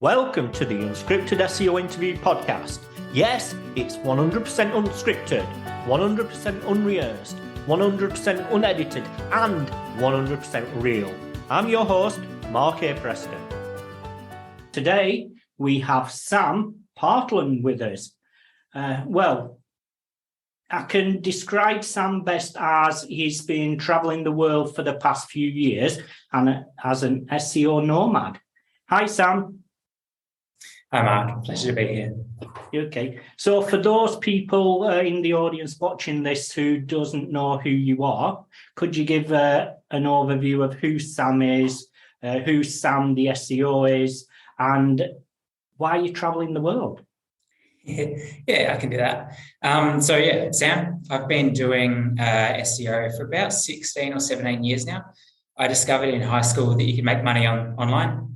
Welcome to the Unscripted SEO Interview Podcast. Yes, it's 100% unscripted, 100% unrehearsed, 100% unedited, and 100% real. I'm your host, Mark A. Preston. Today, we have Sam Partland with us. I can describe Sam best as he's been traveling the world for the past few years and as an SEO nomad. Hi, Sam. Hi, Mark. Pleasure to be here. Okay. So for those people in the audience watching this who doesn't know who you are, could you give an overview of who Sam is, who Sam the SEO is, and why you're traveling the world? Yeah, I can do that. Sam, I've been doing SEO for about 16 or 17 years now. I discovered in high school that you can make money online.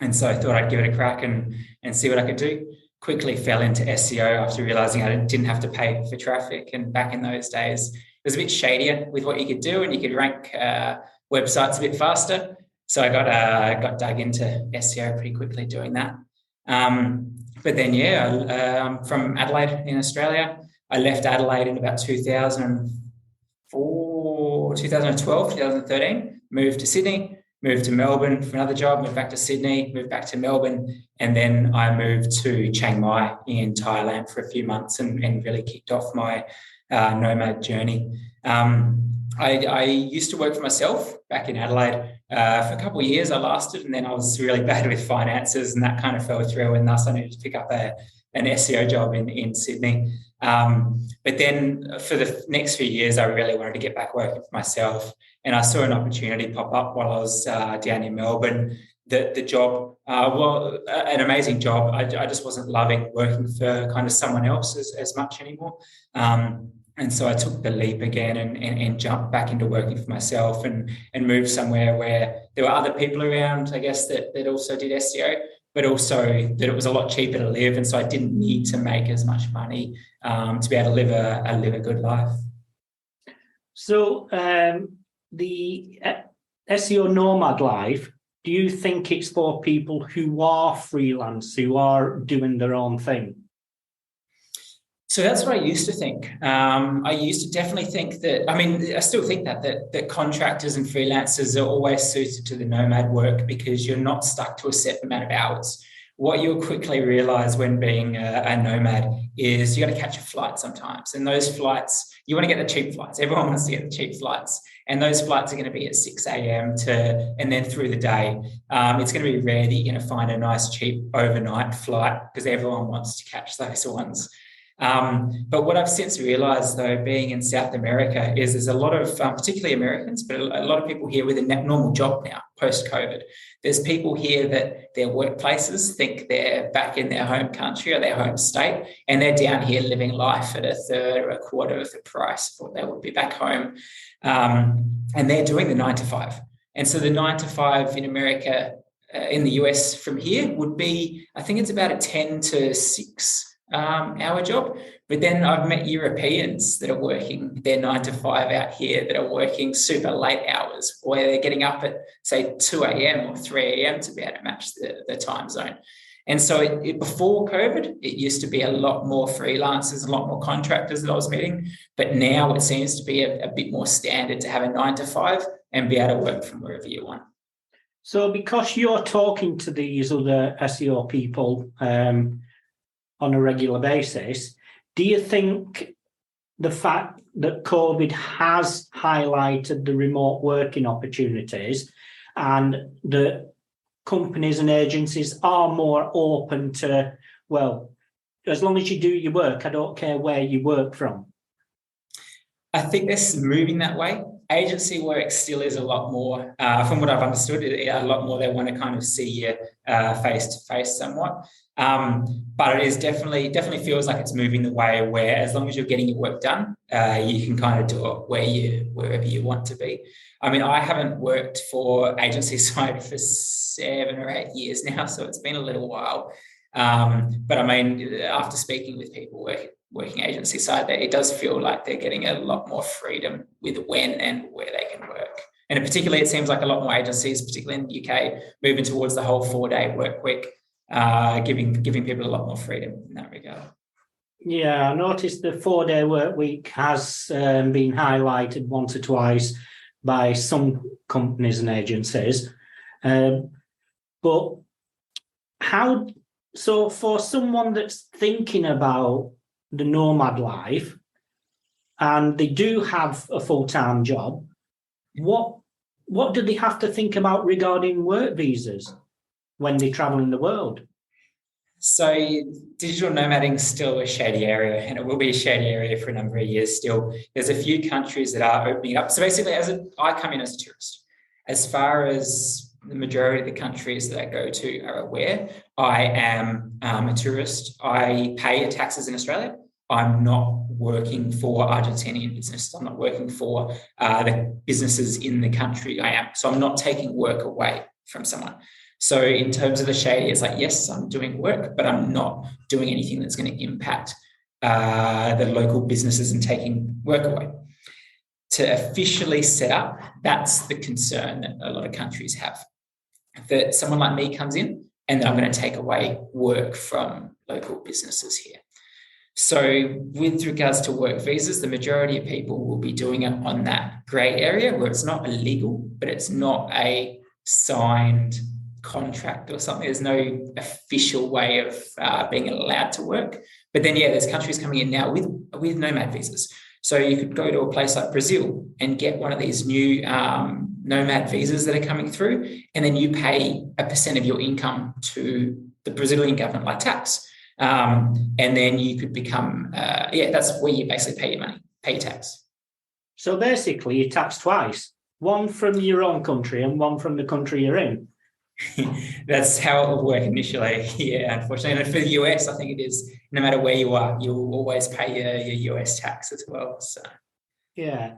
And so I thought I'd give it a crack and see what I could do. Quickly fell into SEO after realizing I didn't have to pay for traffic. And back in those days, it was a bit shadier with what you could do, and you could rank websites a bit faster. So I got dug into SEO pretty quickly doing that. I'm from Adelaide in Australia. I left Adelaide in about 2012, 2013, moved to Sydney, moved to Melbourne for another job, moved back to Sydney, moved back to Melbourne, and then I moved to Chiang Mai in Thailand for a few months and really kicked off my nomad journey. I used to work for myself back in Adelaide. For a couple of years I lasted, and then I was really bad with finances and that kind of fell through, and thus I needed to pick up an SEO job in Sydney. But then for the next few years, I really wanted to get back working for myself, and I saw an opportunity pop up while I was down in Melbourne. The job, an amazing job. I just wasn't loving working for kind of someone else as much anymore. And so I took the leap again and jumped back into working for myself and moved somewhere where there were other people around, I guess, that also did SEO, but also that it was a lot cheaper to live. And so I didn't need to make as much money to be able to live a good life. So the SEO nomad life, do you think it's for people who are freelance, who are doing their own thing? So that's what I used to think. I used to definitely think that, I still think that contractors and freelancers are always suited to the nomad work because you're not stuck to a set amount of hours. What you'll quickly realize when being a nomad is you got to catch a flight sometimes. And those flights, you want to get the cheap flights. Everyone wants to get the cheap flights. And those flights are going to be at 6 a.m. and then through the day. It's going to be rare that you're going to find a nice, cheap overnight flight because everyone wants to catch those ones. But what I've since realized, though, being in South America, is there's a lot of, particularly Americans, but a lot of people here with a normal job now, post-COVID. There's people here that their workplaces think they're back in their home country or their home state, and they're down here living life at a third or a quarter of the price of what they would be back home. And they're doing the 9 to 5. And so the 9 to 5 in America, in the US from here would be, I think it's about a 10 to 6 hour job. But then I've met Europeans that are working their 9 to 5 out here that are working super late hours, where they're getting up at, say, 2 a.m. or 3 a.m. to be able to match the time zone. And so before COVID, it used to be a lot more freelancers, a lot more contractors that I was meeting. But now it seems to be a bit more standard to have a 9 to 5 and be able to work from wherever you want. So because you're talking to these other SEO people on a regular basis, do you think the fact that COVID has highlighted the remote working opportunities and the companies and agencies are more open to, well, as long as you do your work, I don't care where you work from? I think this is moving that way. Agency work still is a lot more, from what I've understood, a lot more they want to kind of see you face to face somewhat. But it is definitely feels like it's moving the way where as long as you're getting your work done, you can kind of do it wherever you want to be. I mean, I haven't worked for agency side for 7 or 8 years now, so it's been a little while. But I mean, after speaking with people working agency side, it does feel like they're getting a lot more freedom with when and where they can work. And particularly, it seems like a lot more agencies, particularly in the UK, moving towards the whole 4-day work week, giving people a lot more freedom in that regard. Yeah, I noticed the 4-day work week has been highlighted once or twice by some companies and agencies. But so for someone that's thinking about the nomad life and they do have a full-time job, what do they have to think about regarding work visas when they travel in the world? So digital nomading is still a shady area, and it will be a shady area for a number of years still. There's a few countries that are opening up. So basically, I come in as a tourist. As far as the majority of the countries that I go to are aware, I am a tourist. I pay taxes in Australia. I'm not working for Argentinian business. I'm not working for the businesses in the country I am. So I'm not taking work away from someone. So in terms of the shady, it's like, yes, I'm doing work, but I'm not doing anything that's going to impact the local businesses and taking work away. To officially set up, that's the concern that a lot of countries have. That someone like me comes in and then I'm going to take away work from local businesses here. So with regards to work visas, the majority of people will be doing it on that grey area where it's not illegal, but it's not a signed contract or something. There's no official way of being allowed to work. But then, yeah, there's countries coming in now with nomad visas. So you could go to a place like Brazil and get one of these new nomad visas that are coming through, and then you pay a % of your income to the Brazilian government, like tax. And then you could become, that's where you basically pay your money, pay your tax. So basically, you tax twice, one from your own country and one from the country you're in. That's how it will work initially. Yeah, unfortunately. And for the US, I think it is, no matter where you are, you'll always pay your US tax as well. So yeah.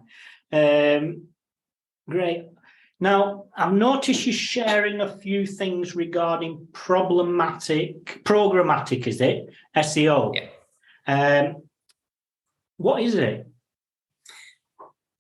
Great. Now, I've noticed you sharing a few things regarding programmatic, is it? SEO. Yeah. What is it?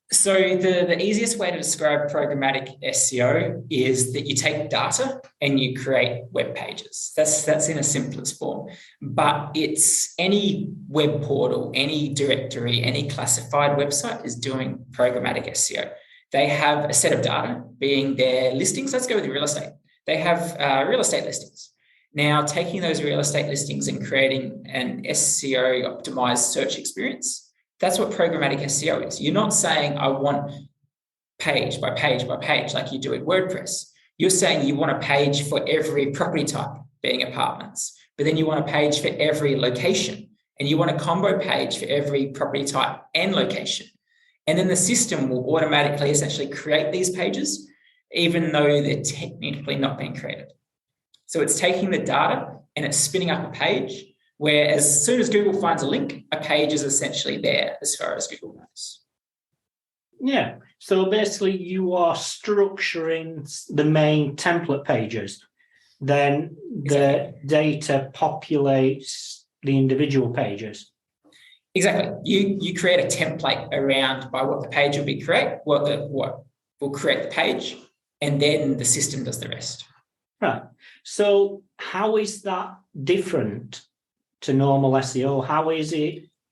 So the easiest way to describe programmatic SEO is that you take data and you create web pages. That's in a simplest form. But it's any web portal, any directory, any classified website is doing programmatic SEO. They have a set of data, being their listings. Let's go with real estate. They have real estate listings. Now, taking those real estate listings and creating an SEO optimized search experience, that's what programmatic SEO is. You're not saying, I want page by page by page like you do in WordPress. You're saying you want a page for every property type, being apartments, but then you want a page for every location, and you want a combo page for every property type and location. And then the system will automatically essentially create these pages, even though they're technically not being created. So it's taking the data and it's spinning up a page where as soon as Google finds a link, a page is essentially there as far as Google knows. Yeah. So basically you are structuring the main template pages. Then the data populates the individual pages. Exactly. You create a template around by what the page will be what will create the page, and then the system does the rest. Right. So how is that different to normal SEO?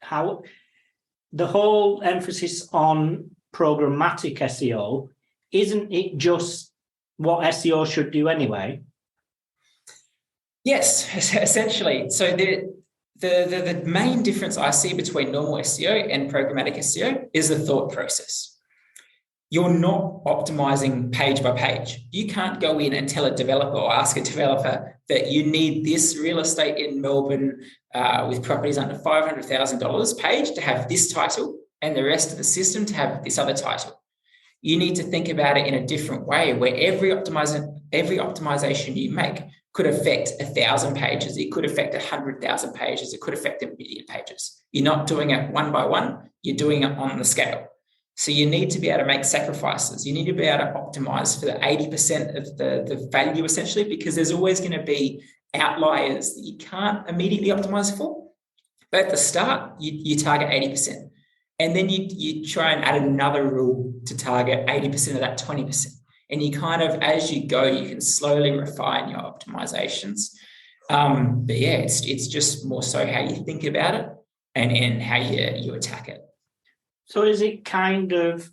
How the whole emphasis on programmatic SEO, isn't it just what SEO should do anyway? Yes, essentially. So the main difference I see between normal SEO and programmatic SEO is the thought process. You're not optimizing page by page. You can't go in and tell a developer or ask a developer that you need this real estate in Melbourne with properties under $500,000 page to have this title and the rest of the system to have this other title. You need to think about it in a different way where every optimization you make could affect 1,000 pages. It could affect 100,000 pages. It could affect 1 million pages. You're not doing it one by one. You're doing it on the scale. So you need to be able to make sacrifices. You need to be able to optimize for the 80% of the value essentially, because there's always going to be outliers that you can't immediately optimize for. But at the start, you target 80%. And then you try and add another rule to target 80% of that 20%. And you kind of, as you go, you can slowly refine your optimizations. But yeah, it's just more so how you think about it and how you attack it. So is it kind of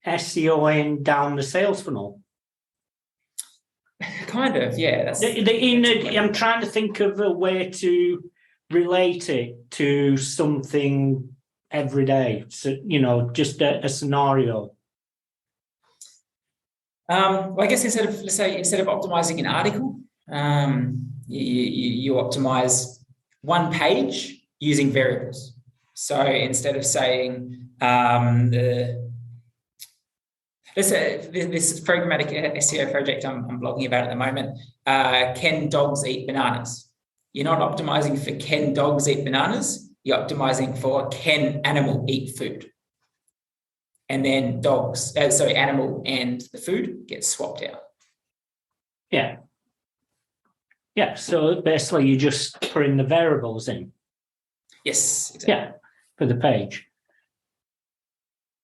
SEOing down the sales funnel? Kind of, yeah. I'm trying to think of a way to relate it to something every day. So, just a scenario. Well, I guess instead of optimizing an article, you optimize one page using variables. So instead of saying this programmatic SEO project I'm blogging about at the moment, can dogs eat bananas? You're not optimizing for can dogs eat bananas, you're optimizing for can animal eat food. And then animal and the food gets swapped out. Yeah. Yeah, so basically you're just putting the variables in. Yes, exactly. Yeah, for the page.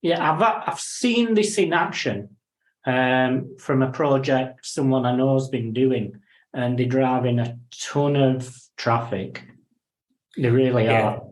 Yeah, I've seen this in action from a project someone I know has been doing, and they're driving a ton of traffic. They really are.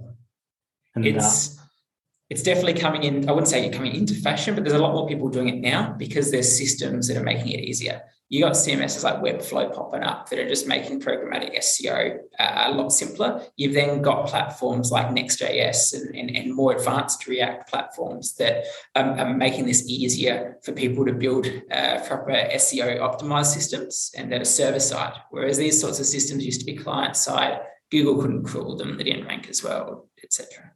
And it's definitely coming in. I wouldn't say coming into fashion, but there's a lot more people doing it now because there's systems that are making it easier. You got CMSs like Webflow popping up that are just making programmatic SEO a lot simpler. You've then got platforms like Next.js and more advanced React platforms that are making this easier for people to build proper SEO optimized systems and that are server side. Whereas these sorts of systems used to be client side. Google couldn't crawl them; they didn't rank as well, etc.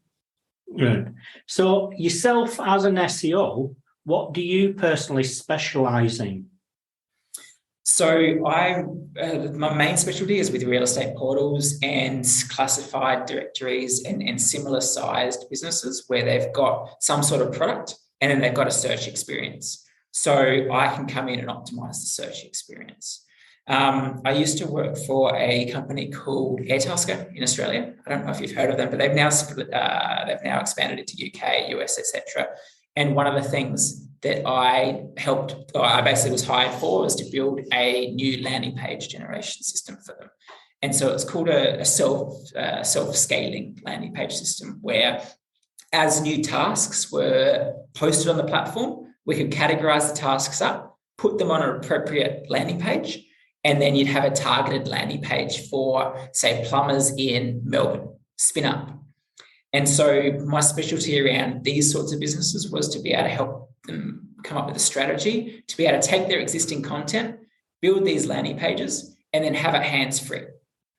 Right. So yourself as an SEO, what do you personally specialize in? So my main specialty is with real estate portals and classified directories and similar sized businesses where they've got some sort of product and then they've got a search experience. So I can come in and optimize the search experience. I used to work for a company called Airtasker in Australia. I don't know if you've heard of them, but they've now expanded into UK, US, etc. And one of the things that I basically was hired for was to build a new landing page generation system for them. And so it's called a self-scaling landing page system where as new tasks were posted on the platform, we could categorize the tasks up, put them on an appropriate landing page, and then you'd have a targeted landing page for, say, plumbers in Melbourne, spin up. And so my specialty around these sorts of businesses was to be able to help them come up with a strategy, to be able to take their existing content, build these landing pages, and then have it hands-free.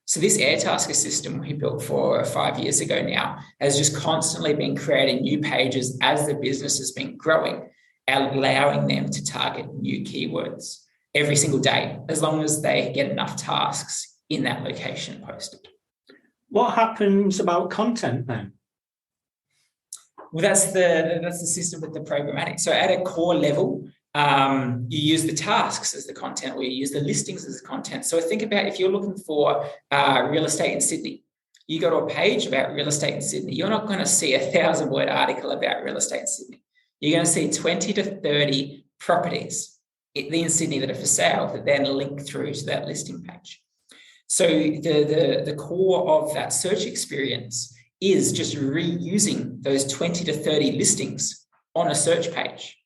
So this Airtasker system we built 4 or 5 years ago now has just constantly been creating new pages as the business has been growing, allowing them to target new keywords every single day, as long as they get enough tasks in that location posted. What happens about content then? Well, that's the system with the programmatic. So at a core level, you use the tasks as the content, or you use the listings as the content. So think about if you're looking for real estate in Sydney, you go to a page about real estate in Sydney. You're not going to see a 1,000-word article about real estate in Sydney. You're going to see 20 to 30 properties in Sydney that are for sale that then link through to that listing page. So the core of that search experience is just reusing those 20 to 30 listings on a search page.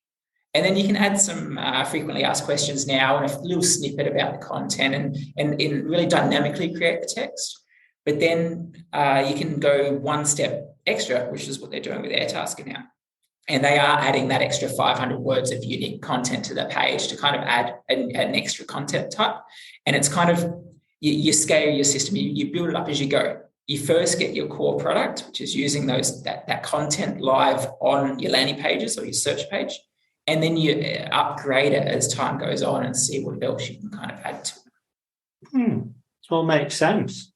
And then you can add some frequently asked questions now and a little snippet about the content and really dynamically create the text. But then you can go one step extra, which is what they're doing with Airtasker now. And they are adding that extra 500 words of unique content to the page to kind of add an extra content type. And it's kind of, you scale your system, you build it up as you go. You first get your core product, which is using that content live on your landing pages or your search page. And then you upgrade it as time goes on and see what else you can kind of add to it. It all makes sense.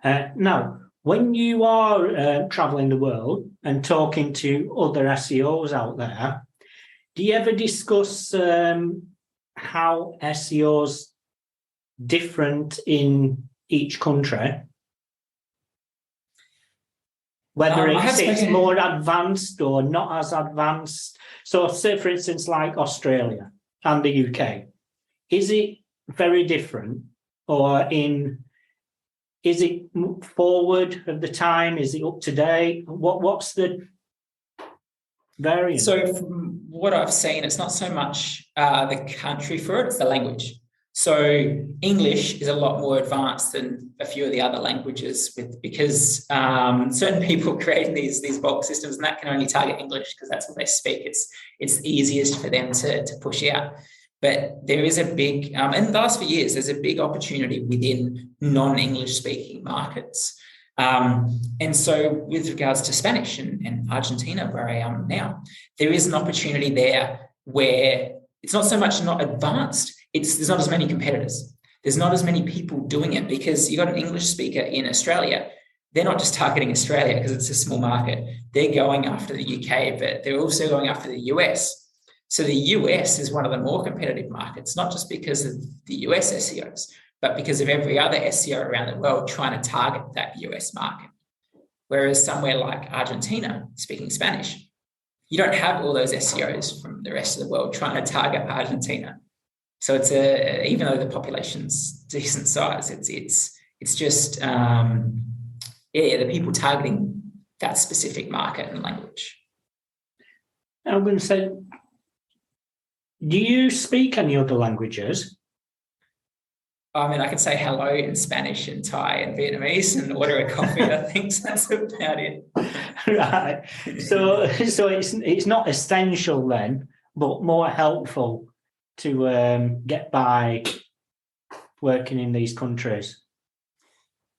Now, when you are traveling the world and talking to other SEOs out there, do you ever discuss how SEO's different in each country? Whether I have it's spoken- more advanced or not as advanced. So say, for instance, like Australia and the UK, is it very different, or is it forward of the time? Is it up to date? What's the variance? So from what I've seen, it's not so much the country for it, it's the language. So English is a lot more advanced than a few of the other languages because certain people creating these bulk systems, and that can only target English because that's what they speak. It's easiest for them to push out. But there is a big, in the last few years, there's a big opportunity within non-English speaking markets. And so with regards to Spanish and Argentina, where I am now, there is an opportunity there where it's not so much not advanced, there's not as many competitors. There's not as many people doing it because you've got an English speaker in Australia. They're not just targeting Australia because it's a small market. They're going after the UK, but they're also going after the US. So the US is one of the more competitive markets, not just because of the US SEOs, but because of every other SEO around the world trying to target that US market. Whereas somewhere like Argentina, speaking Spanish, you don't have all those SEOs from the rest of the world trying to target Argentina. So it's even though the population's decent size, it's just the people targeting that specific market and language. I'm going to say, do you speak any other languages? I mean, I can say hello in Spanish and Thai and Vietnamese and order a coffee. I think that's about it. Right. So it's not essential then, but more helpful to get by working in these countries.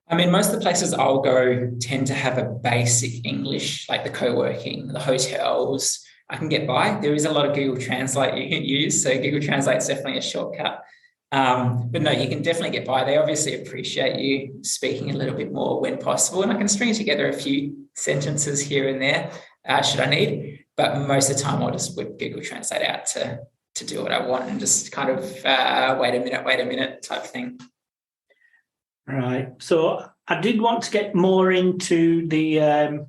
I mean, most of the places I'll go tend to have a basic English, like the co-working, the hotels. I can get by. There is a lot of Google Translate you can use, so Google Translate is definitely a shortcut. But no, you can definitely get by. They obviously appreciate you speaking a little bit more when possible, and I can string together a few sentences here and there should I need. But most of the time, I'll just whip Google Translate out to do what I want and just kind of wait a minute type thing. Right. So I did want to get more into the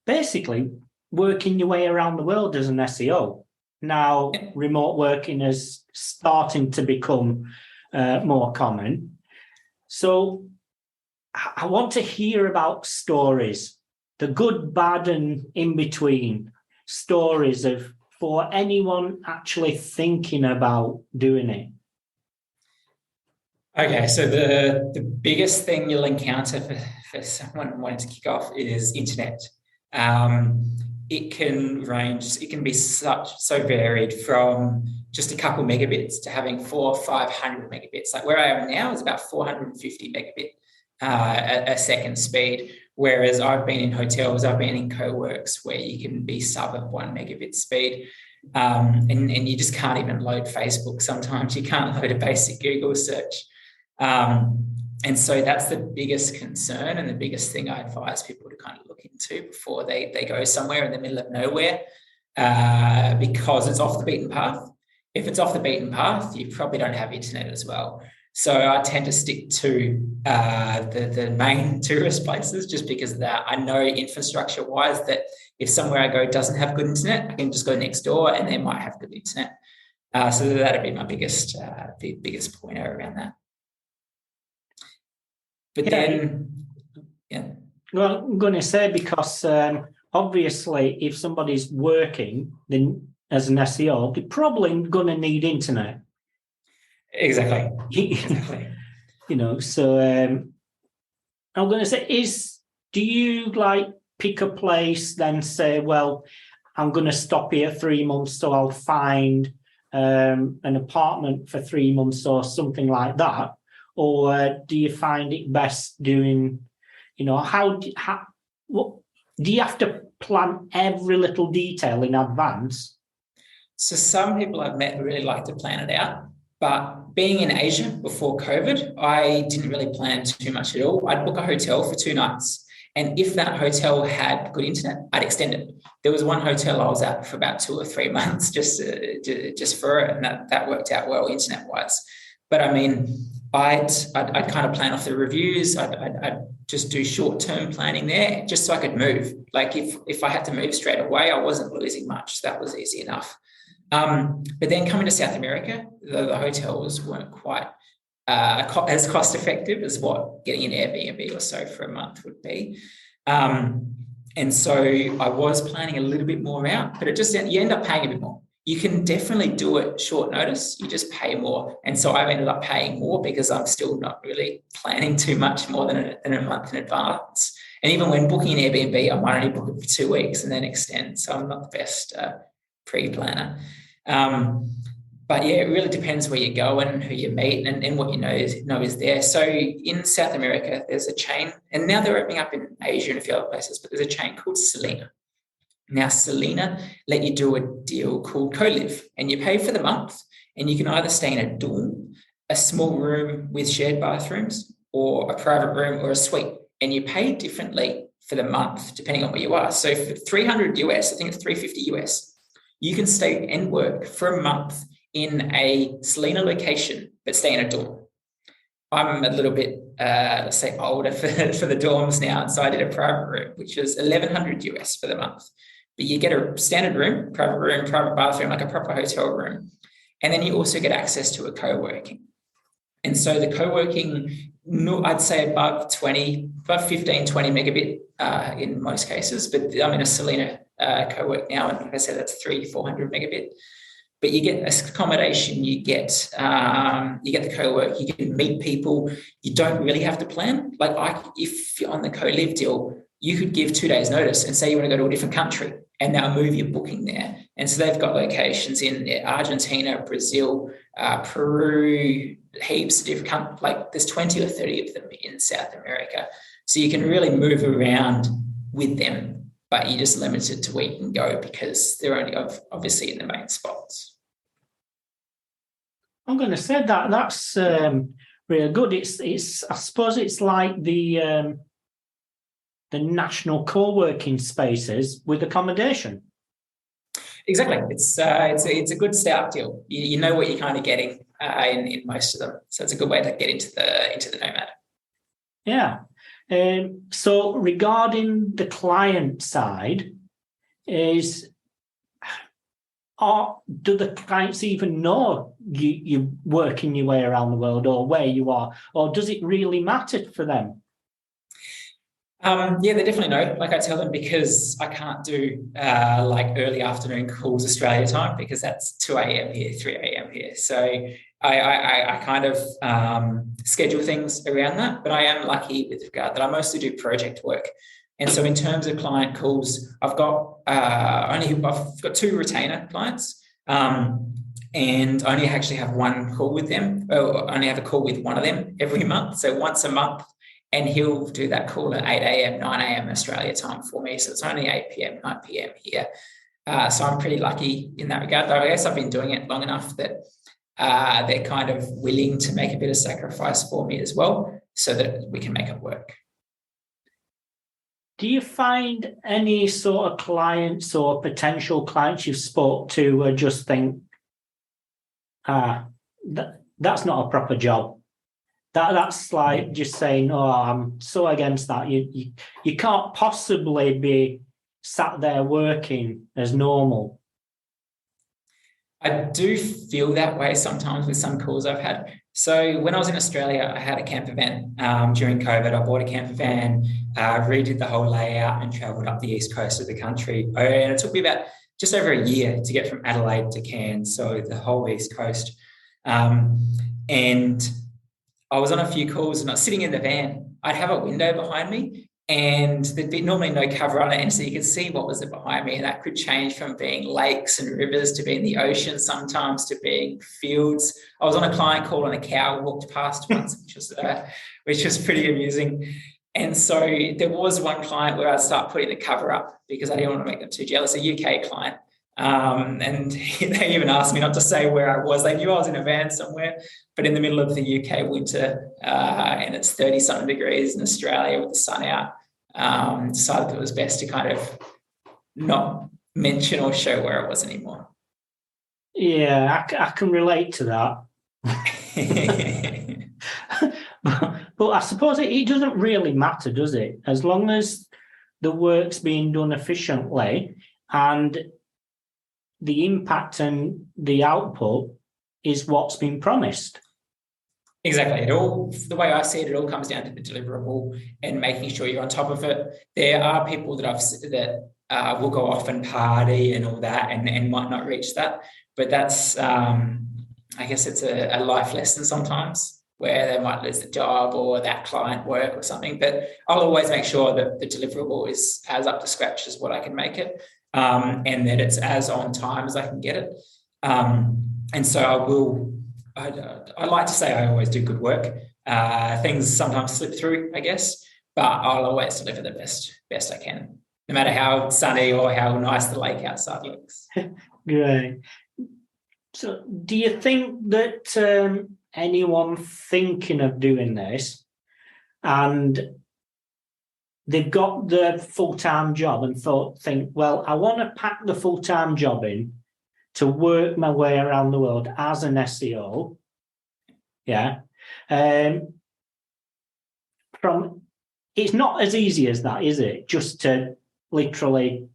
basically working your way around the world as an SEO. Now, remote working is starting to become more common. So I want to hear about stories, the good, bad, and in between stories for anyone actually thinking about doing it. Okay, so the biggest thing you'll encounter for someone wanting to kick off is internet. It can be so varied from just a couple megabits to having 400 or 500 megabits. Like where I am now is about 450 megabit a second speed. Whereas I've been in hotels, I've been in co-works where you can be sub of 1 megabit speed. And you just can't even load Facebook. Sometimes you can't load a basic Google search. And so that's the biggest concern and the biggest thing I advise people to kind of look into before they go somewhere in the middle of nowhere, because it's off the beaten path. If it's off the beaten path, you probably don't have internet as well. So I tend to stick to the main tourist places just because of that. I know infrastructure-wise that if somewhere I go doesn't have good internet, I can just go next door and they might have good internet. So that'd be my biggest pointer around that. But then, yeah. Well, I'm going to say because obviously if somebody's working then as an SEO, they're probably going to need internet. Exactly. So I'm going to say do you like pick a place then say, well, I'm going to stop here 3 months so I'll find an apartment for 3 months or something like that? Or do you find it best doing, what do you have to plan every little detail in advance? So some people I've met really like to plan it out, but being in Asia before COVID, I didn't really plan too much at all. I'd book a hotel for 2 nights. And if that hotel had good internet, I'd extend it. There was one hotel I was at for about 2 or 3 months just for it, and that worked out well internet-wise. But I mean, I'd kind of plan off the reviews. I'd just do short-term planning there just so I could move. Like if I had to move straight away, I wasn't losing much. So that was easy enough. But then coming to South America, the hotels weren't quite as cost effective as what getting an Airbnb or so for a month would be. And so I was planning a little bit more out, but you end up paying a bit more. You can definitely do it short notice. You just pay more. And so I've ended up paying more because I'm still not really planning too much more than a month in advance. And even when booking an Airbnb, I might only book it for 2 weeks and then extend. So I'm not the best pre-planner. But yeah, it really depends where you go and who you meet and what you know is there. So in South America, there's a chain, and now they're opening up in Asia and a few other places, but there's a chain called Selena. Now, Selena let you do a deal called co-live, and you pay for the month, and you can either stay in a dorm, a small room with shared bathrooms, or a private room or a suite, and you pay differently for the month depending on where you are. So for $300 US, I think it's $350 US, you can stay and work for a month in a Selena location, but stay in a dorm. I'm a little bit, let's say, older for the dorms now, and so I did a private room, which was $1,100 US for the month. But you get a standard room, private bathroom, like a proper hotel room. And then you also get access to a co-working. And so the co-working, I'd say above 15, 20 megabit in most cases. But I'm in a Selena co-work now, and like I said, that's 300-400 megabit. But you get accommodation, you get the co-work, you can meet people. You don't really have to plan. Like if you're on the co-live deal, you could give 2 days notice and say you want to go to a different country, and they'll move your booking there. And so they've got locations in Argentina, Brazil, Peru, heaps of different, like there's 20 or 30 of them in South America. So you can really move around with them, but you're just limited to where you can go because they're only obviously in the main spots. I'm going to say that's really good. It's I suppose it's like the national co-working spaces with accommodation. Exactly. It's a good start deal. You know what you're kind of getting in most of them. So it's a good way to get into the Nomad. Yeah. So regarding the client side, do the clients even know you're working your way around the world or where you are, or does it really matter for them? Yeah, they definitely know. Like I tell them, because I can't do like early afternoon calls Australia time because that's 2 a.m. here, 3 a.m. here. So I kind of schedule things around that. But I am lucky with regard that I mostly do project work. And so in terms of client calls, I've got 2 retainer clients. And I only actually have one call with them. I only have a call with one of them every month. So once a month. And he'll do that call at 8 a.m., 9 a.m. Australia time for me. So it's only 8 p.m., 9 p.m. here. So I'm pretty lucky in that regard. Though I guess I've been doing it long enough that they're kind of willing to make a bit of sacrifice for me as well so that we can make it work. Do you find any sort of clients or potential clients you've spoke to just think, that's not a proper job? That's like just saying, oh, I'm so against that. You can't possibly be sat there working as normal. I do feel that way sometimes with some calls I've had. So when I was in Australia, I had a camper van during COVID. I bought a camper van, redid the whole layout and travelled up the east coast of the country. And it took me about just over a year to get from Adelaide to Cairns, so the whole east coast. And I was on a few calls and I was sitting in the van. I'd have a window behind me and there'd be normally no cover on it. And so you could see what was behind me. And that could change from being lakes and rivers to being the ocean sometimes to being fields. I was on a client call and a cow walked past once, which was pretty amusing. And so there was one client where I'd start putting the cover up because I didn't want to make them too jealous, a UK client. And they even asked me not to say where I was. They knew I was in a van somewhere, but in the middle of the UK winter, and it's 30-something degrees in Australia with the sun out, decided it was best to kind of not mention or show where I was anymore. Yeah, I can relate to that. But I suppose it doesn't really matter, does it? As long as the work's being done efficiently and the impact and the output is what's been promised. Exactly. The way I see it, it all comes down to the deliverable and making sure you're on top of it. There are people that will go off and party and all that and might not reach that. But that's, I guess it's a life lesson sometimes where they might lose the job or that client work or something. But I'll always make sure that the deliverable is as up to scratch as what I can make it, and that it's as on time as I can get it. And so I like to say I always do good work. Things sometimes slip through, I guess, but I'll always deliver the best I can, no matter how sunny or how nice the lake outside looks. Great. So do you think that anyone thinking of doing this and they've got the full-time job and think, well, I want to pack the full-time job in to work my way around the world as an SEO, yeah. It's not as easy as that, is it? Just to literally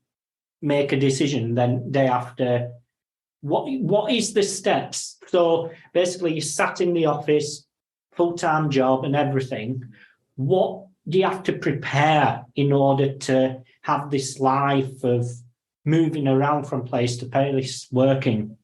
make a decision, then day after. What is the steps? So basically, you sat in the office, full-time job and everything. What do you have to prepare in order to have this life of moving around from place to place, working?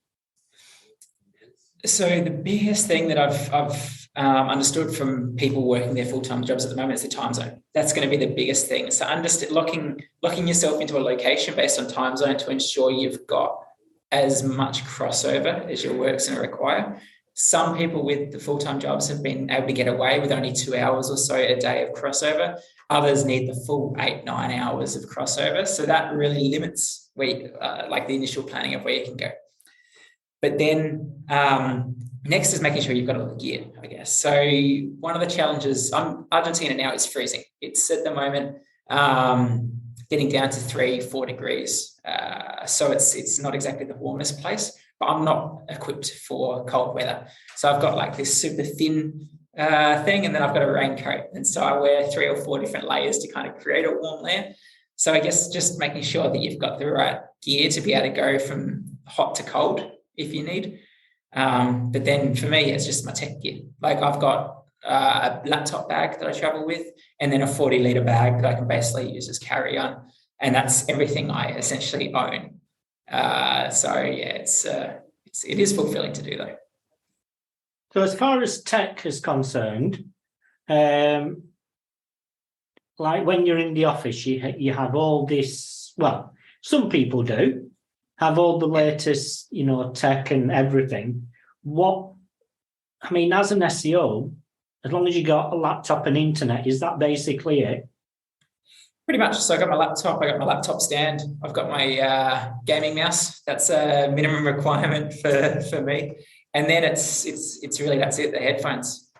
So the biggest thing that I've understood from people working their full-time jobs at the moment is the time zone. That's going to be the biggest thing. So locking yourself into a location based on time zone to ensure you've got as much crossover as your work's going to require. Some people with the full-time jobs have been able to get away with only 2 hours or so a day of crossover. Others need the full 8-9 hours of crossover. So that really limits the initial planning of where you can go. But then next is making sure you've got all the gear, I guess. So one of the challenges, Argentina now is freezing. It's at the moment getting down to 3-4 degrees. So it's not exactly the warmest place, but I'm not equipped for cold weather. So I've got like this super thin thing, and then I've got a raincoat. And so I wear 3 or 4 different layers to kind of create a warm layer. So I guess just making sure that you've got the right gear to be able to go from hot to cold if you need. But then for me, it's just my tech gear. Like I've got a laptop bag that I travel with, and then a 40-litre bag that I can basically use as carry-on. And that's everything I essentially own. So yeah, it is fulfilling to do though. So as far as tech is concerned, like when you're in the office, you have all this, well, some people do have all the latest, tech and everything. As an SEO, as long as you got a laptop and internet, is that basically it? Pretty much. So I got my laptop stand. I've got my gaming mouse. That's a minimum requirement for me. And then it's really, that's it, the headphones.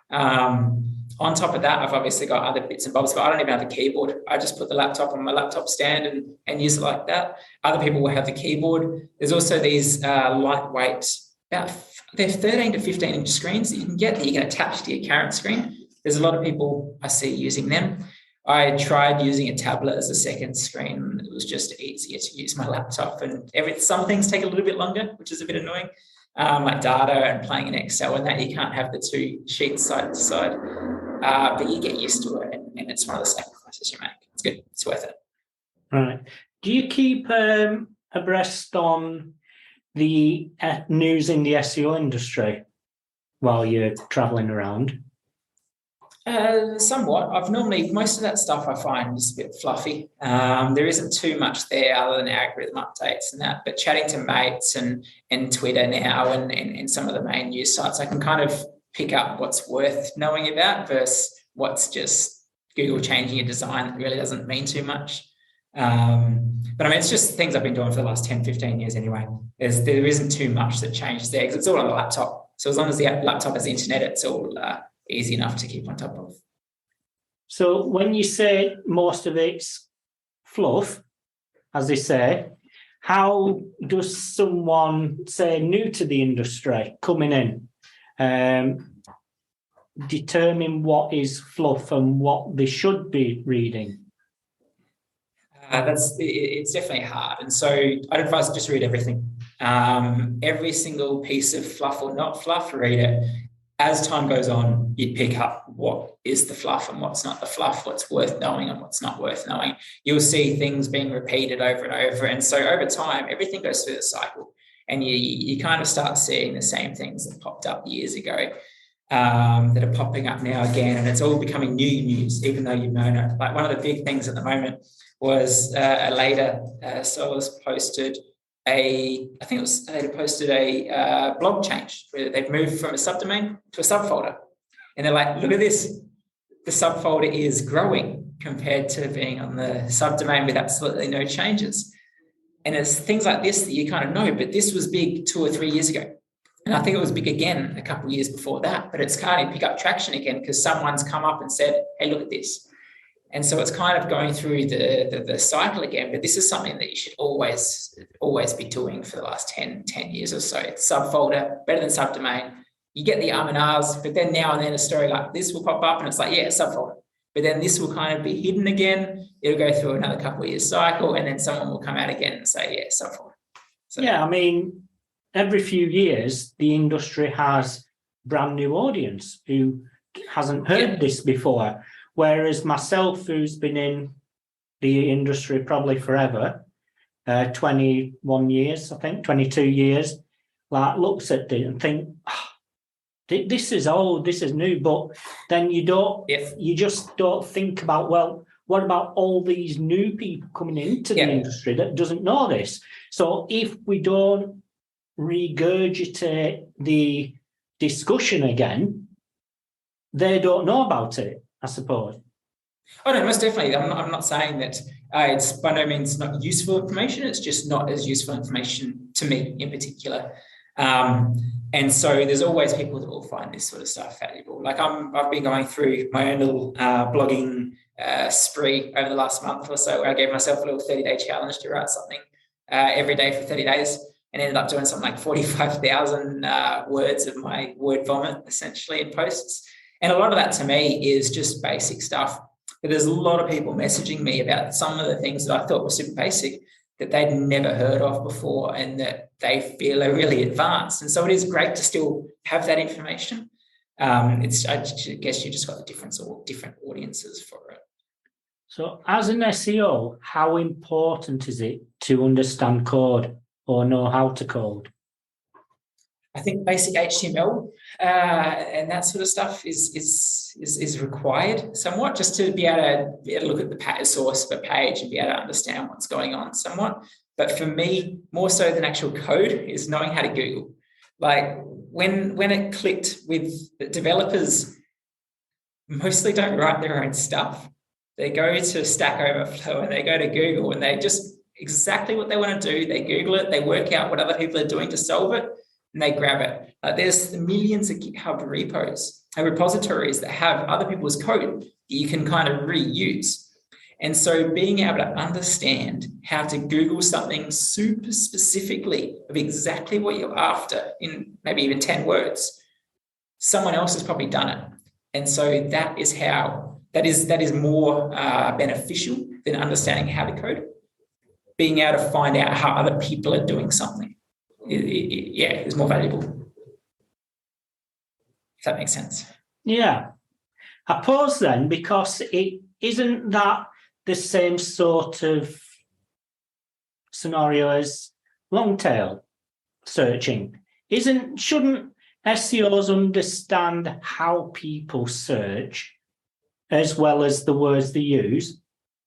On top of that, I've obviously got other bits and bobs, but I don't even have a keyboard. I just put the laptop on my laptop stand and use it like that. Other people will have the keyboard. There's also these lightweight, they're 13 to 15 inch screens that you can get that you can attach to your current screen. There's a lot of people I see using them. I tried using a tablet as a second screen. It was just easier to use my laptop, and some things take a little bit longer, which is a bit annoying. Like data and playing in Excel and that, you can't have the two sheets side to side. But you get used to it, and it's one of the sacrifices you make. It's good. It's worth it. Right. Do you keep abreast on the news in the SEO industry while you're traveling around? Somewhat. Most of that stuff I find is a bit fluffy. There isn't too much there other than algorithm updates and that, but chatting to mates and Twitter now and some of the main news sites, I can kind of pick up what's worth knowing about versus what's just Google changing a design that really doesn't mean too much. But it's just things I've been doing for the last 10, 15 years anyway. There isn't too much that changes there because it's all on the laptop. So as long as the laptop has internet, it's all easy enough to keep on top of. So when you say most of it's fluff, as they say, how does someone, say, new to the industry coming in, determine what is fluff and what they should be reading? It's definitely hard. And so I'd advise just read everything. Every single piece of fluff or not fluff, read it. As time goes on, you pick up what is the fluff and what's not the fluff, what's worth knowing and what's not worth knowing. You'll see things being repeated over and over. And so over time, everything goes through the cycle. And you kind of start seeing the same things that popped up years ago that are popping up now again. And it's all becoming new news, even though you've known it. Like one of the big things at the moment was a later sellers posted a blog change where they've moved from a subdomain to a subfolder. And they're like, look at this. The subfolder is growing compared to being on the subdomain with absolutely no changes. And it's things like this that you kind of know, but this was big 2 or 3 years ago. And I think it was big again a couple of years before that, but it's kind of pick up traction again because someone's come up and said, hey, look at this. And so it's kind of going through the cycle again, but this is something that you should always be doing for the last 10 years or so. It's subfolder, better than subdomain. You get the and ahs, but then now and then a story like this will pop up and it's like, yeah, subfolder. But then this will kind of be hidden again. It'll go through another couple of years cycle and then someone will come out again and say, yeah, subfolder. So, yeah, I mean, every few years, the industry has brand new audience who hasn't heard this before. Whereas myself, who's been in the industry probably forever, 21 years, I think, 22 years, like looks at it and think, this is old, this is new. But then you just don't think about, well, what about all these new people coming into the industry that doesn't know this? So if we don't regurgitate the discussion again, they don't know about it, I suppose. Oh, no, most definitely. I'm not saying that it's by no means not useful information. It's just not as useful information to me in particular. And so there's always people that will find this sort of stuff valuable. Like I've been going through my own little blogging spree over the last month or so, where I gave myself a little 30-day challenge to write something every day for 30 days and ended up doing something like 45,000 words of my word vomit, essentially, in posts. And a lot of that to me is just basic stuff. But there's a lot of people messaging me about some of the things that I thought were super basic that they'd never heard of before and that they feel are really advanced. And so it is great to still have that information. I guess you just got the different audiences for it. So as an SEO, how important is it to understand code or know how to code? I think basic HTML and that sort of stuff is required somewhat, just to be able to look at the source of a page and be able to understand what's going on somewhat. But for me, more so than actual code, is knowing how to Google. Like when it clicked with the developers, mostly don't write their own stuff. They go to Stack Overflow and they go to Google and they just exactly what they want to do. They Google it, they work out what other people are doing to solve it, and they grab it. There's millions of GitHub repos and repositories that have other people's code that you can kind of reuse. And so being able to understand how to Google something super specifically of exactly what you're after in maybe even 10 words, someone else has probably done it. And so that is more beneficial than understanding how to code. Being able to find out how other people are doing something, is more valuable. If that makes sense. Yeah. I pause then, because it isn't that the same sort of scenario as long tail searching. Shouldn't SEOs understand how people search as well as the words they use?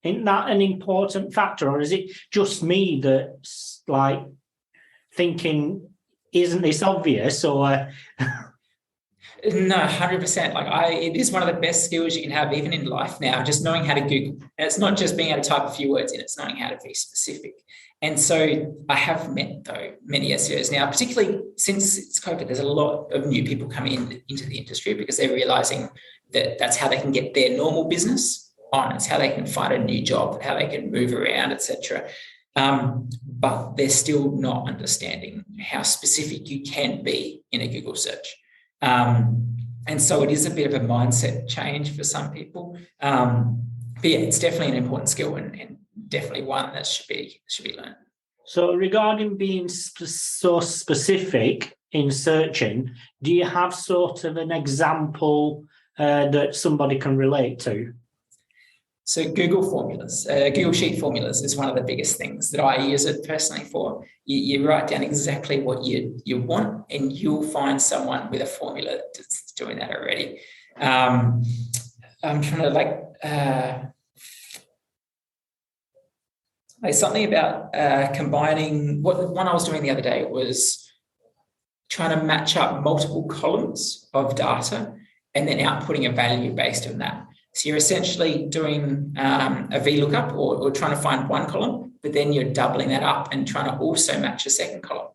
Isn't that an important factor, or is it just me that's like thinking, isn't this obvious? Or No, 100%. It is one of the best skills you can have even in life now, just knowing how to Google. And it's not just being able to type a few words in, it's knowing how to be specific. And so I have met, though, many SEOs now, particularly since it's COVID, there's a lot of new people coming into the industry because they're realizing that that's how they can get their normal business on. It's how they can find a new job, how they can move around, etc. But they're still not understanding how specific you can be in a Google search. And so it is a bit of a mindset change for some people. But yeah, it's definitely an important skill and definitely one that should be learned. So regarding being so specific in searching, do you have sort of an example that somebody can relate to? So Google formulas, Google Sheet formulas is one of the biggest things that I use it personally for. You write down exactly what you want, and you'll find someone with a formula that's doing that already. I'm trying to something about combining. What one I was doing the other day was trying to match up multiple columns of data and then outputting a value based on that. So you're essentially doing a VLOOKUP or trying to find one column, but then you're doubling that up and trying to also match a second column.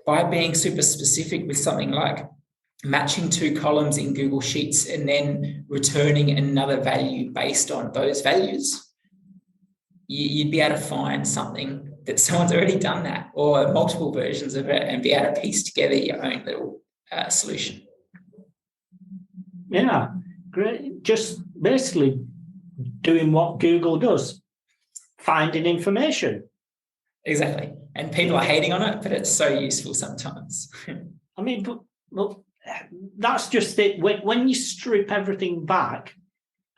By being super specific with something like matching two columns in Google Sheets and then returning another value based on those values, you'd be able to find something that someone's already done that, or multiple versions of it, and be able to piece together your own little solution. Yeah, great. Just basically doing what Google does, finding information. Exactly. And people are hating on it, but it's so useful sometimes. I mean, but that's just it. When you strip everything back,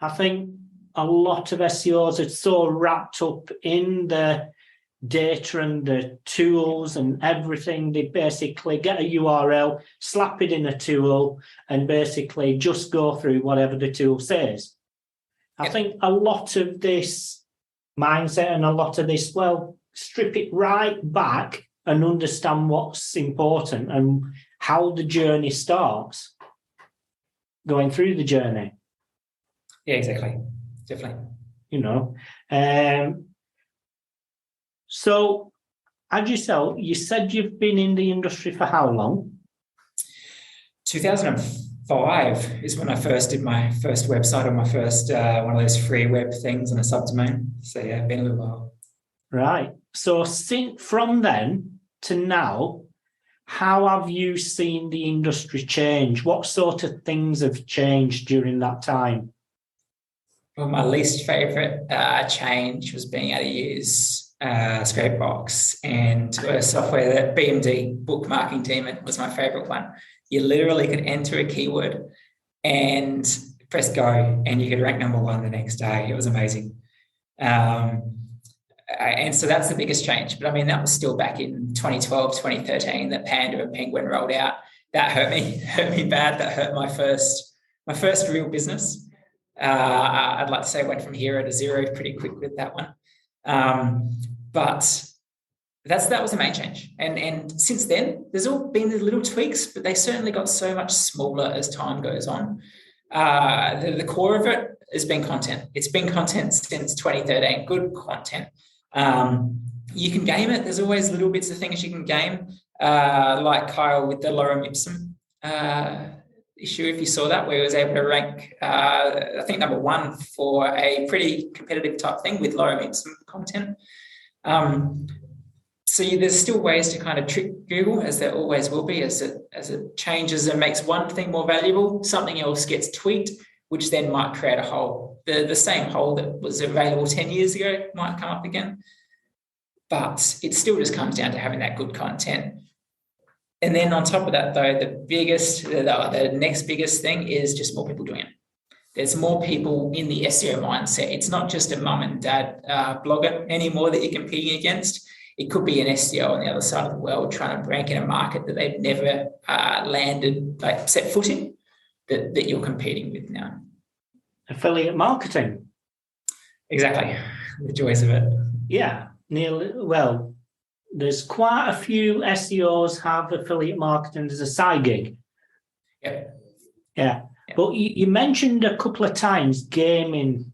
I think a lot of SEOs are so wrapped up in the data and the tools and everything. They basically get a URL, slap it in a tool, and basically just go through whatever the tool says. I think a lot of this mindset and a lot of this, strip it right back and understand what's important and how the journey starts, going through the journey. Yeah, exactly. Definitely. So, as yourself, you said you've been in the industry for how long? 2005 is when I first did my first website, or my first one of those free web things on a subdomain. So yeah, been a little while. Right. So from then to now, how have you seen the industry change? What sort of things have changed during that time? Well, my least favorite change was being able to use Scrapebox and software that BMD, Bookmarking Demon, was my favorite one. You literally could enter a keyword and press go, and you could rank number one the next day. It was amazing. And so that's the biggest change. But I mean, that was still back in 2012, 2013 that Panda and Penguin rolled out. That hurt me bad. That hurt my first real business. I'd like to say I went from hero to zero pretty quick with that one. But that was the main change. And since then, there's all been the little tweaks, but they certainly got so much smaller as time goes on. The core of it has been content. It's been content since 2013, good content. You can game it. There's always little bits of things you can game, like Kyle with the lorem ipsum issue, if you saw that, where he was able to rank, I think, number one for a pretty competitive type thing with lorem ipsum content. So there's still ways to kind of trick Google, as there always will be, as it changes and makes one thing more valuable, something else gets tweaked, which then might create a hole. The same hole that was available 10 years ago might come up again. But it still just comes down to having that good content. And then on top of that, though, the next biggest thing is just more people doing it. There's more people in the SEO mindset. It's not just a mum and dad blogger anymore that you're competing against. It could be an SEO on the other side of the world trying to rank in a market that they've never set foot in, that you're competing with now. Affiliate marketing. Exactly. The joys of it. Yeah. There's quite a few SEOs have affiliate marketing as a side gig. Yeah. But you mentioned a couple of times gaming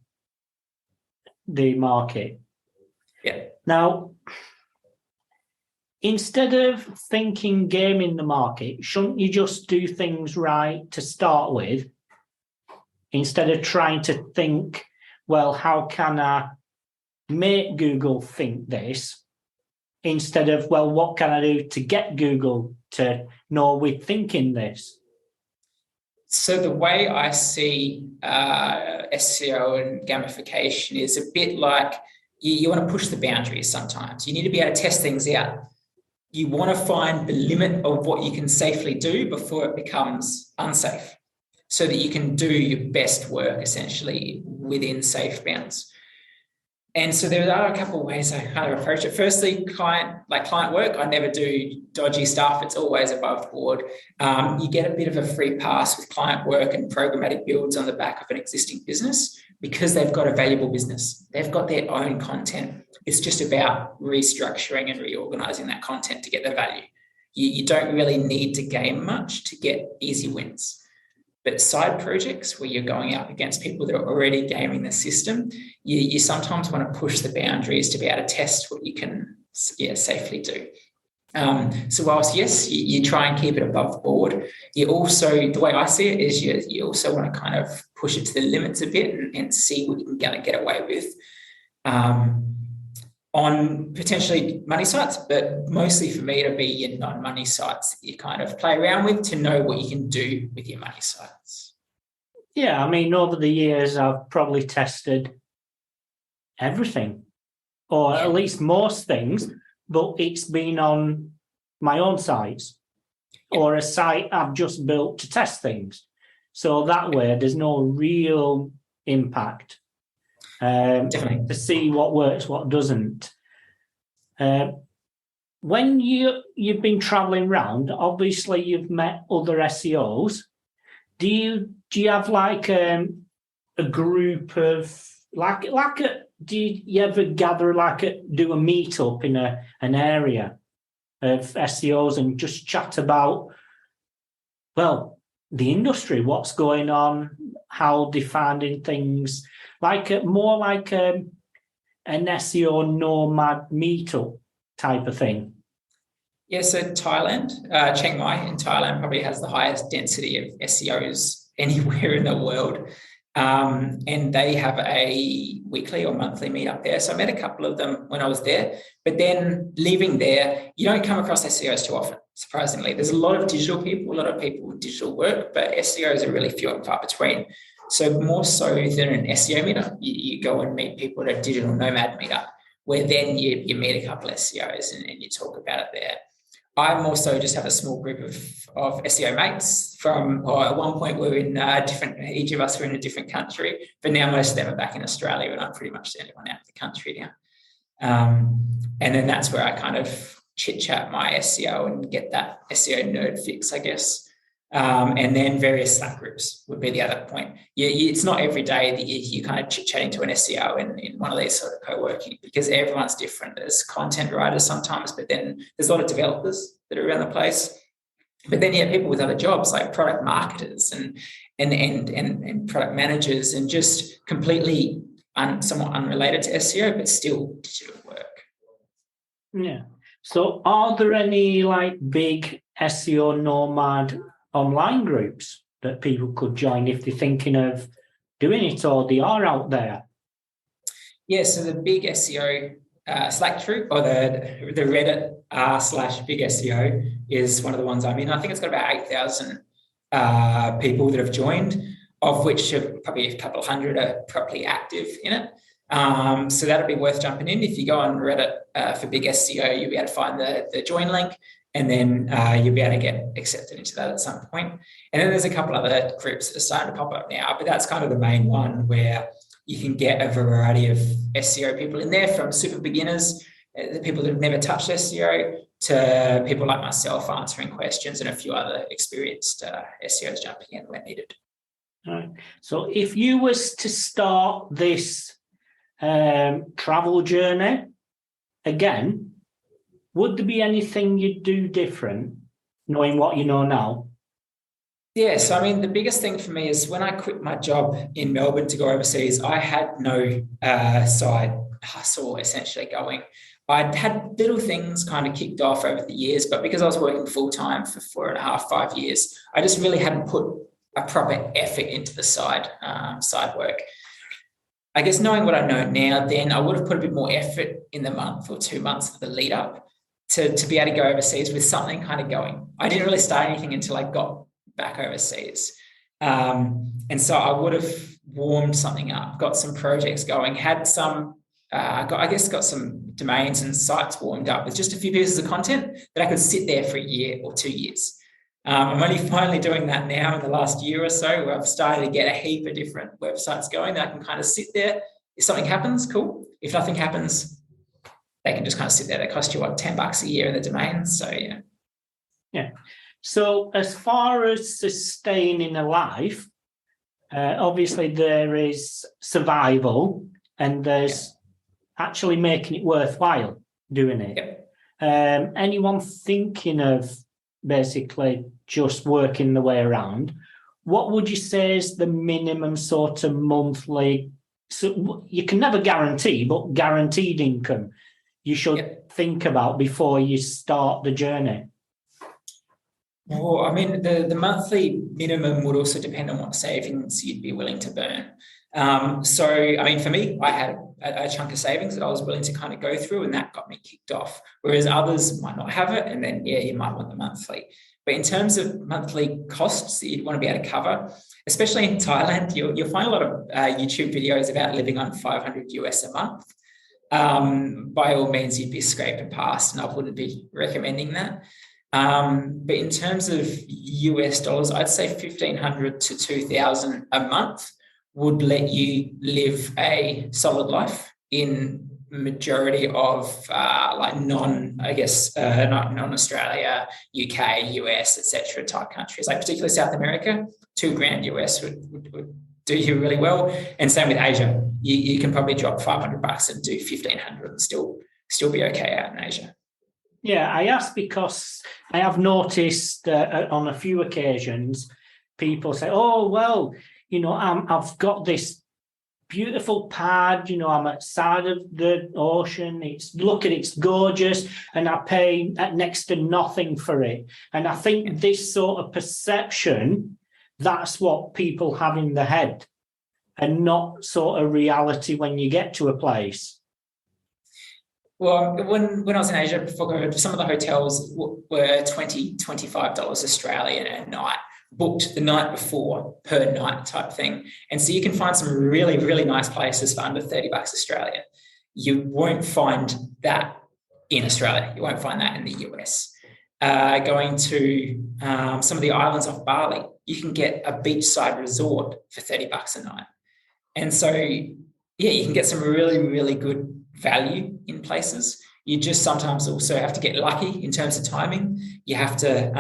the market. Yeah. Now, instead of thinking gaming the market, shouldn't you just do things right to start with, instead of trying to think, well, how can I make Google think this? Instead of, well, what can I do to get Google to know we're thinking this? So the way I see SEO and gamification is a bit like you want to push the boundaries sometimes. You need to be able to test things out. You want to find the limit of what you can safely do before it becomes unsafe, so that you can do your best work essentially within safe bounds. And so there are a couple of ways I kind of approach it. Firstly, client work, I never do dodgy stuff. It's always above board. You get a bit of a free pass with client work and programmatic builds on the back of an existing business because they've got a valuable business. They've got their own content. It's just about restructuring and reorganizing that content to get the value. You don't really need to gain much to get easy wins. But side projects where you're going up against people that are already gaming the system, you sometimes want to push the boundaries to be able to test what you can safely do. So whilst, yes, you try and keep it above board, you also, the way I see it is you also want to kind of push it to the limits a bit and see what you can get away with on potentially money sites, but mostly for me to be your non-money sites that you kind of play around with to know what you can do with your money sites. Yeah, I mean, over the years, I've probably tested everything, or at least most things, but it's been on my own sites or a site I've just built to test things. So that way, there's no real impact. Definitely. To see what works, what doesn't. When you've been traveling around, obviously you've met other SEOs. Do you have like a group of do you ever gather do a meetup in an area of SEOs and just chat about, well, the industry, what's going on, how they're finding things? More like an SEO Nomad meetup type of thing. Yeah, so Thailand, Chiang Mai in Thailand probably has the highest density of SEOs anywhere in the world. And they have a weekly or monthly meetup there. So I met a couple of them when I was there. But then leaving there, you don't come across SEOs too often, surprisingly. There's a lot of digital people, a lot of people with digital work, but SEOs are really few and far between. So more so than an SEO meetup, you go and meet people at a digital nomad meetup, where then you meet a couple of SEOs and you talk about it there. I also just have a small group of SEO mates from, at one point we were in each of us were in a different country, but now most of them are back in Australia and I'm pretty much the only one out of the country now. And then that's where I kind of chit chat my SEO and get that SEO nerd fix, I guess. And then various Slack groups would be the other point. It's not every day that you kind of chit-chatting to an SEO in one of these sort of co-working, because everyone's different. There's content writers sometimes, but then there's a lot of developers that are around the place. But then you have people with other jobs like product marketers and product managers, and just completely somewhat unrelated to SEO, but still digital work. Yeah. So are there any big SEO Nomad online groups that people could join if they're thinking of doing it, or they are out there? Yeah, so the big SEO Slack group, or the Reddit /big SEO is one of the ones I'm in. I think it's got about 8,000 people that have joined, of which probably a couple of hundred are properly active in it. So that'd be worth jumping in. If you go on Reddit for big SEO, you'll be able to find the join link, and then you'll be able to get accepted into that at some point. And then there's a couple other groups that are starting to pop up now, but that's kind of the main one where you can get a variety of SEO people in there, from super beginners, the people that have never touched SEO, to people like myself answering questions, and a few other experienced SEOs jumping in when needed. All right. So if you was to start this travel journey again, would there be anything you'd do different, knowing what you know now? Yeah, so I mean, the biggest thing for me is when I quit my job in Melbourne to go overseas, I had no side hustle essentially going. I'd had little things kind of kicked off over the years, but because I was working full-time for 4.5, 5 years, I just really hadn't put a proper effort into the side work. I guess knowing what I know now, then I would have put a bit more effort in the month or 2 months of the lead up to be able to go overseas with something kind of going. I didn't really start anything until I got back overseas. And so I would have warmed something up, got some projects going, had some, got some domains and sites warmed up with just a few pieces of content that I could sit there for a year or 2 years. I'm only finally doing that now in the last year or so, where I've started to get a heap of different websites going that I can kind of sit there. If something happens, cool. If nothing happens, they can just kind of sit there. They cost you $10 a year in the domain. So yeah. Yeah. So as far as sustaining a life, obviously there is survival and there's actually making it worthwhile doing it. Yep. Anyone thinking of basically just working the way around, what would you say is the minimum sort of monthly, so you can never guarantee, but guaranteed income you should think about before you start the journey? Well, I mean, the monthly minimum would also depend on what savings you'd be willing to burn. So, I mean, for me, I had a chunk of savings that I was willing to kind of go through, and that got me kicked off. Whereas others might not have it, and then, you might want the monthly. But in terms of monthly costs that you'd want to be able to cover, especially in Thailand, you'll find a lot of YouTube videos about living on $500 a month. By all means, you'd be scraping past, and I wouldn't be recommending that. But in terms of US dollars, I'd say $1,500 to $2,000 a month would let you live a solid life in majority of non-Australia, UK, US, etc. type countries, like particularly South America. $2,000 US would do you really well. And same with Asia. You can probably drop $500 and do $1,500 and still be okay out in Asia. Yeah, I asked because I have noticed on a few occasions, people say, oh, well, I've got this beautiful pad, I'm at the side of the ocean, it's gorgeous, and I pay next to nothing for it. And I think this sort of perception, that's what people have in their head, and not sort of reality when you get to a place. Well, when I was in Asia before COVID, some of the hotels were $20, $25 Australian a night, booked the night before per night type thing. And so you can find some really, really nice places for under $30 Australian. You won't find that in Australia. You won't find that in the US. Going to some of the islands off Bali, you can get a beachside resort for $30 a night. And so, you can get some really, really good value in places. You just sometimes also have to get lucky in terms of timing. You have to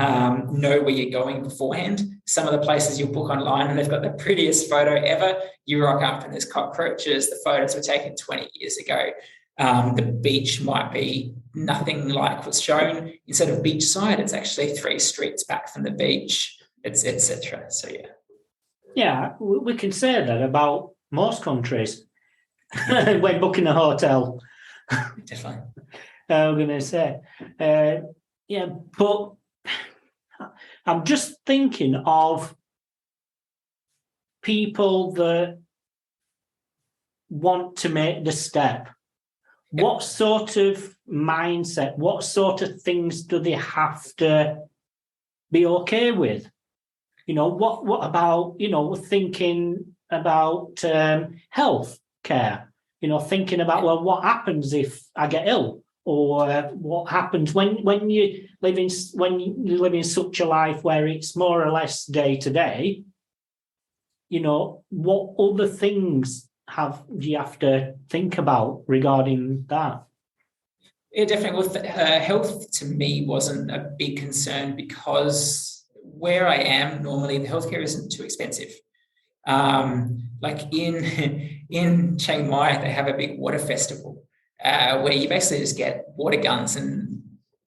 know where you're going beforehand. Some of the places you'll book online and they've got the prettiest photo ever. You rock up and there's cockroaches. The photos were taken 20 years ago. The beach might be nothing like what's shown. Instead of beachside, it's actually 3 streets back from the beach, etc. So, Yeah, we can say that about most countries. When booking a hotel. Definitely. I'm going to say. But I'm just thinking of people that want to make the step. What sort of mindset, what sort of things do they have to be okay with? What about, thinking about health care, thinking about, well, what happens if I get ill, or what happens when you live in such a life where it's more or less day to day, what other things do you have to think about regarding that? Yeah, definitely. Well, health to me wasn't a big concern because where I am normally the healthcare isn't too expensive. Like in Chiang Mai, they have a big water festival where you basically just get water guns and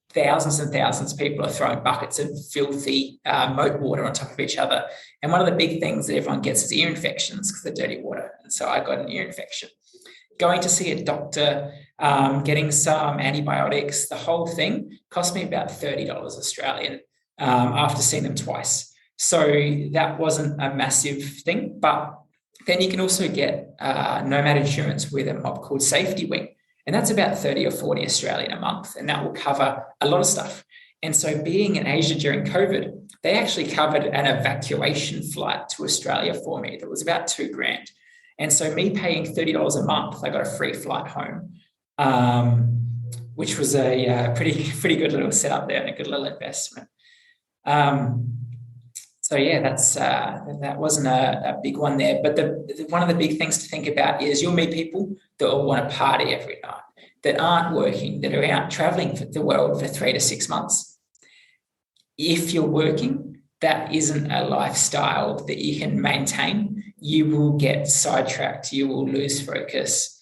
thousands of people are throwing buckets of filthy moat water on top of each other. And one of the big things that everyone gets is ear infections because of dirty water. And so I got an ear infection. Going to see a doctor, getting some antibiotics, the whole thing cost me about $30 Australian after seeing them twice. So that wasn't a massive thing. But then you can also get Nomad insurance with a mob called Safety Wing. And that's about 30 or 40 Australian a month. And that will cover a lot of stuff. And so being in Asia during COVID, they actually covered an evacuation flight to Australia for me that was about $2,000. And so me paying $30 a month, I got a free flight home, which was a pretty good little setup there and a good little investment. So yeah, that wasn't a big one there. But one of the big things to think about is you'll meet people that all want to party every night, that aren't working, that are out traveling for the world for 3 to 6 months. If you're working, that isn't a lifestyle that you can maintain. You will get sidetracked. You will lose focus.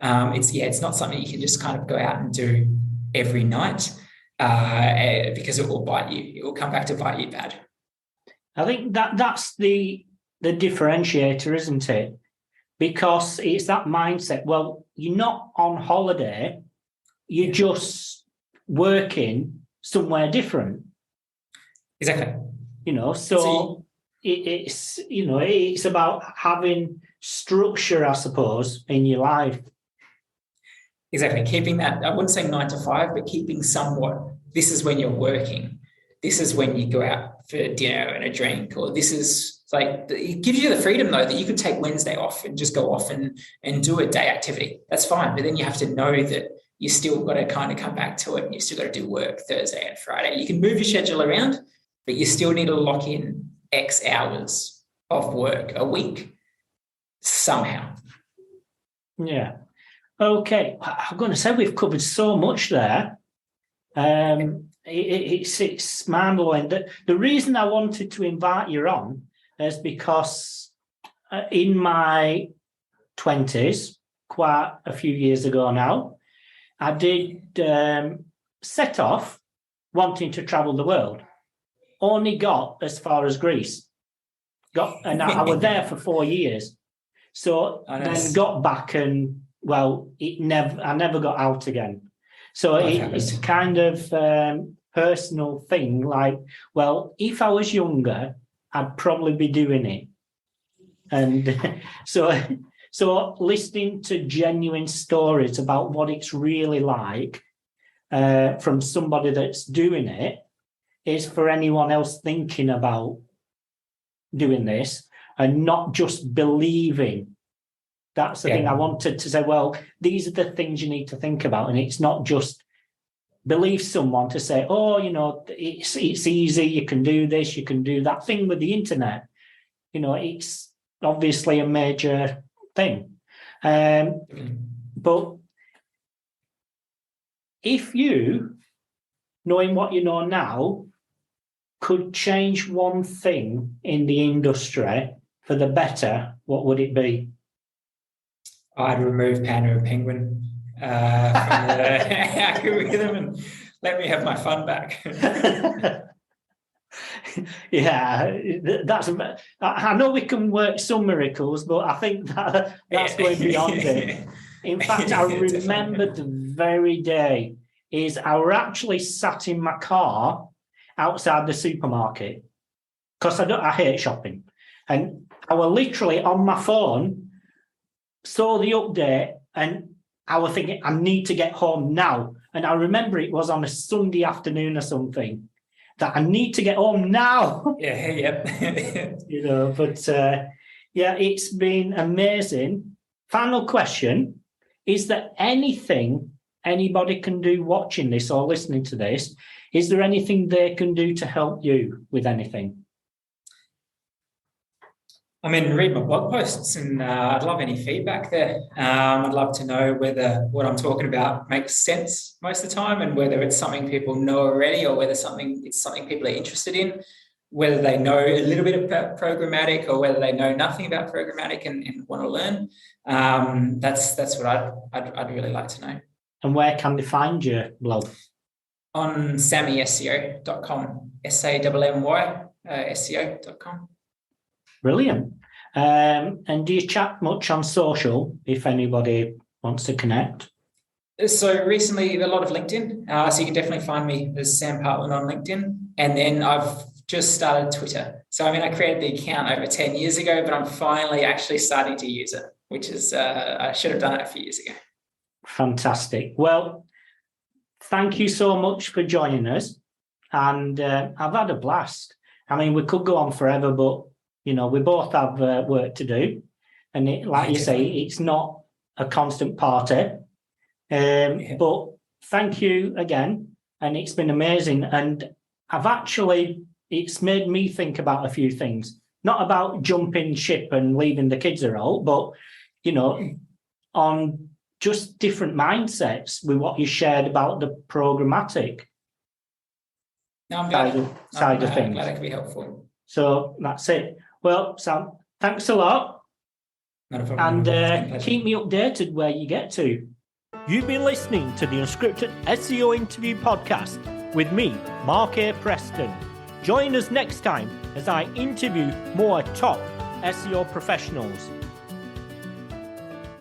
It's not something you can just kind of go out and do every night because it will bite you. It will come back to bite you bad. I think that's the differentiator, isn't it? Because it's that mindset. Well, you're not on holiday. You're just working somewhere different. Exactly. So it's about having structure, I suppose, in your life. Exactly. Keeping that, I wouldn't say 9 to 5, but keeping somewhat, this is when you're working. This is when you go out for dinner and a drink, or this is like, it gives you the freedom though, that you could take Wednesday off and just go off and do a day activity. That's fine. But then you have to know that you still got to kind of come back to it and you still got to do work Thursday and Friday. You can move your schedule around, but you still need to lock in X hours of work a week somehow. Yeah. Okay. I'm going to say we've covered so much there. It's mind-blowing. The reason I wanted to invite you on is because in my 20s, quite a few years ago now, I did set off wanting to travel the world. Only got as far as Greece. And I was there for 4 years. So then got back and, I never got out again. So it's kind of personal thing. Like, well, if I was younger, I'd probably be doing it. And so listening to genuine stories about what it's really like from somebody that's doing it is for anyone else thinking about doing this and not just believing. That's the thing I wanted to say. Well, these are the things you need to think about. And it's not just believe someone to say, it's easy. You can do this. You can do that thing with the internet. It's obviously a major thing. But if you, knowing what you know now, could change one thing in the industry for the better, what would it be? I'd remove Panda and Penguin from the algorithm and let me have my fun back. Yeah, I know we can work some miracles, but I think that's going beyond it. In fact, I remember the very day is I were actually sat in my car outside the supermarket because I hate shopping, and I was literally on my phone, saw the update, and I was thinking I need to get home now. And I remember it was on a Sunday afternoon or something that I need to get home now. It's been amazing. Final question: is there anything anybody can do watching this or listening to this? Is there anything they can do to help you with anything? Read my blog posts, and I'd love any feedback there. I'd love to know whether what I'm talking about makes sense most of the time, and whether it's something people know already, or whether it's something people are interested in, whether they know a little bit about programmatic, or whether they know nothing about programmatic and want to learn. That's what I'd really like to know. And where can they find your blog? On sammyseo.com, SAMMY SEO.com. Brilliant. And do you chat much on social if anybody wants to connect? So recently, a lot of LinkedIn. So you can definitely find me as Sam Partland on LinkedIn. And then I've just started Twitter. So, I created the account over 10 years ago, but I'm finally actually starting to use it, which is, I should have done it a few years ago. Fantastic. Well, thank you so much for joining us. and I've had a blast. I mean, we could go on forever, but you know, we both have work to do, and like you say, it's not a constant party. But thank you again, and it's been amazing. And it's made me think about a few things, not about jumping ship and leaving the kids around, but you know, on just different mindsets with what you shared about the programmatic side of things. Glad I could be helpful. So that's it. Well, Sam, thanks a lot. Not a problem. And keep me updated where you get to. You've been listening to the Unscripted SEO Interview Podcast with me, Mark A. Preston. Join us next time as I interview more top SEO professionals.